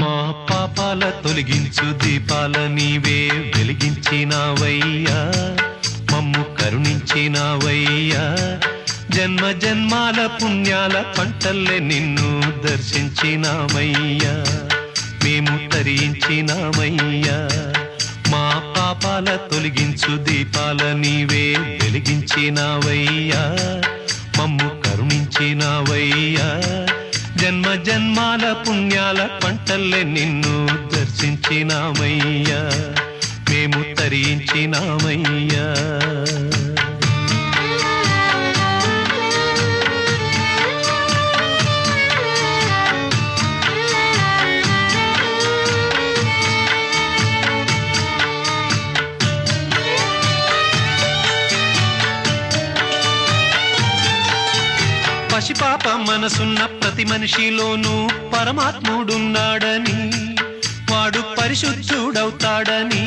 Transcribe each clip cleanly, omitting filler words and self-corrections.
మా పాపాల తొలగించు దీపాల నీవే వెలిగించినావయ్యా, మమ్ము కరుణించినావయ్యా. జన్మ జన్మాల పుణ్యాల పంటల్లే నిన్ను దర్శించినామయ్యా, మేము తరించినామయ్యా. మా పాపాల తొలగించు దీపాల నీవే వెలిగించినావయ్యా, మమ్ము కరుణించినావయ్యా. జన్మ జన్మాల పుణ్యాల పంటల్లే నిన్ను దర్శించినామయ్యా, మేము తరించినామయ్యా. పసిపాప మనసున్న ప్రతి మనిషిలోనూ పరమాత్ముడున్నాడని, వాడు పరిశుద్ధుడవుతాడని,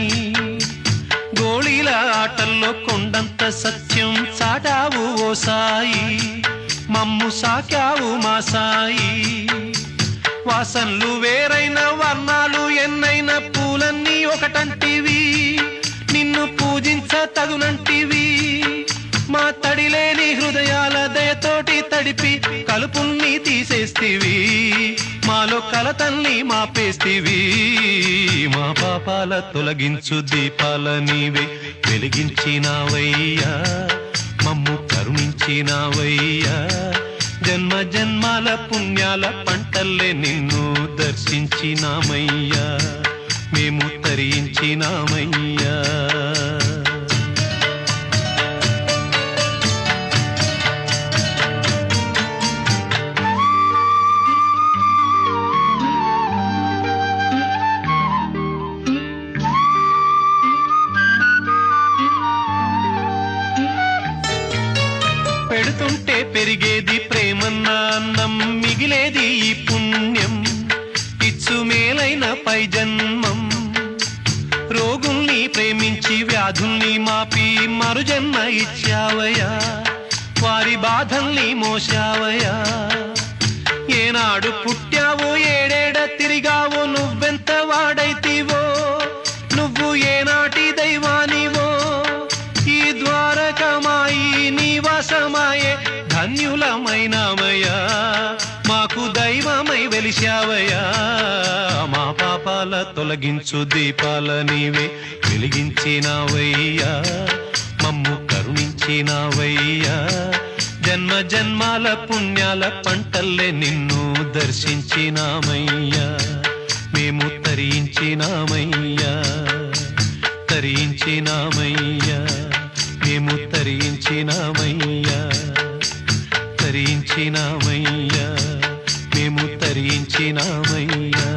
గోళీల ఆటల్లో కొండంత సత్యం చాటావు ఓ సాయి, మమ్ము సాకావు మా సాయి. వాసనలు వేరైన వర్ణాలు ఎన్నైన పూలన్నీ ఒకటంటివి, నిన్ను పూజించ తగునంటివి. మా తడిలేని హృదయాల దయతోటి తడిపి కలుపుల్ని తీసేస్తివి, మాలో కలతల్ని మాపేస్తివి. మా పాపాల తొలగించు దీపాల నీవే వెలిగించినావయ్యా, మమ్ము కరుణించినావయ్యా. జన్మ జన్మాల పుణ్యాల పంటల్లే నిన్ను దర్శించినామయ్యా, మేము తరించినామయ్యా. పెడుతుంటే పెరిగేది ప్రేమన్న అన్నం, మిగిలేది ఈ పుణ్యం, ఇచ్చు మేలైన పై జన్మం. రోగుల్ని ప్రేమించి వ్యాధుల్ని మాపి మరు జన్మ ఇచ్చావయ్యా, వారి బాధల్ని మోసావయ్యా. ఏనాడు పుట్టావో ఏడేడ తిరిగావో, నువ్వెంత వాడైతివో, నువ్వు ఏనాటి దైవానివో. ఈ ద్వారకమాయి నివాసమాయే ధన్యులమైనామయ్యా, మాకు దైవమై వెలిశావయ్యా. మా పాపాల తొలగించు దీపాల నీవే వెలిగించినావయ్యా, మమ్ము కరుణించినావయ్యా. జన్మ జన్మాల పుణ్యాల పంటల్లే నిన్ను దర్శించినామయ్యా, మేము తరించినామయ్యా, తరించినామయ్యా, మేము తరించినామయ్యా, తరించినామయ్యా, మేము తరించినామయ్యా.